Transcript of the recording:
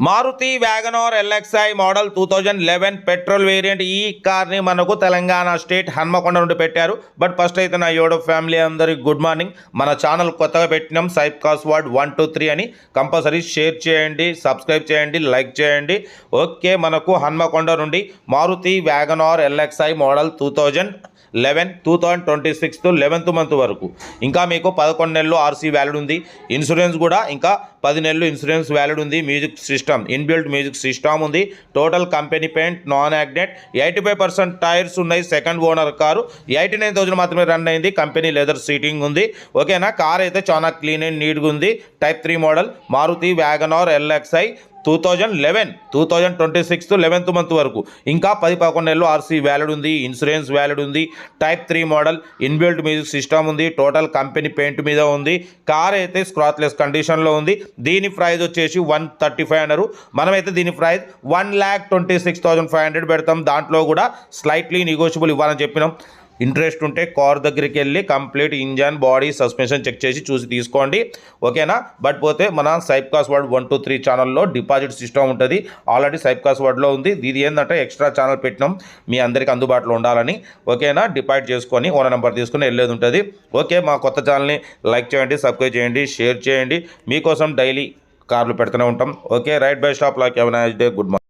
Maruti Wagon R LXI model 2011 petrol variant. ఈ కార్ని మనకు తెలంగాణ స్టేట్ హన్మకొండ నుండి పెట్టారు. బట్ ఫస్ట్ అయితే నా యూట్యూబ్ ఫ్యామిలీ అందరికి గుడ్ మార్నింగ్. మన ఛానల్ కొత్తగా పెట్టినాం సైప్ కాస్ వర్డ్ 123 అని. కంపల్సరీ షేర్ చేయండి, సబ్స్క్రైబ్ చేయండి, లైక్ చేయండి. ఓకే, మనకు హన్మకొండ నుండి Maruti Wagon R LXI model 2026 11th month వరకు ఇంకా మీకు 11 నెలలు ఆర్సీ వ్యాలిడ్ ఉంది. ఇన్సూరెన్స్ కూడా ఇంకా 10 నెలలు ఇన్సూరెన్స్ వ్యాలిడ్ ఉంది. Music system, inbuilt music system ఉంది. Total company paint, non accident, 85% tyres ఉన్నాయి. సెకండ్ ఓనర్ కారు, 89,000 మాత్రమే రన్ అయింది. కంపెనీ లెదర్ సీటింగ్ ఉంది. ఓకేనా, కార్ అయితే చాలా క్లీన్ అండ్ నీట్గా ఉంది. Type 3 model Maruti Wagon R LXI 2026 11th month వరకు ఇంకా 10-11 నెలలు ఆర్సీ వ్యాలిడ్ ఉంది. ఇన్సూరెన్స్ వ్యాలిడ్ ఉంది. Type 3 model, inbuilt music system ఉంది. టోటల్ కంపెనీ పెయింట్ మీద ఉంది. కార్ అయితే స్క్రాచ్లెస్ కండిషన్లో ఉంది. దీని ప్రైస్ వచ్చేసి 135 అన్నారు. మనమైతే దీని ప్రైస్ 1,26,500 పెడతాం. దాంట్లో కూడా స్లైట్లీ నెగోషియబుల్ ఇవ్వాలని చెప్పినాం. ఇంట్రెస్ట్ ఉంటే కార్ దగ్గరికి వెళ్ళి complete engine, body, suspension check చేసి చూసి తీసుకోండి. ఓకేనా, బట్ పోతే మన సైప్ కాస్ వర్డ్ 123 ఛానల్లో డిపాజిట్ సిస్టమ్ ఉంటుంది. ఆల్రెడీ సైప్ కాస్ వర్డ్లో ఉంది. ఇది ఏంటంటే ఎక్స్ట్రా ఛానల్ పెట్టినాం మీ అందరికీ అందుబాటులో ఉండాలని. ఓకేనా, డిపాజిట్ చేసుకొని ఓనర్ నెంబర్ తీసుకుని వెళ్ళేది ఉంటుంది. ఓకే, మా కొత్త ఛానల్ని లైక్ చేయండి, సబ్స్క్రైబ్ చేయండి, షేర్ చేయండి. మీకోసం డైలీ కార్లు పెడుతూనే ఉంటాం. Okay, right by stop like have a nice day. Good morning.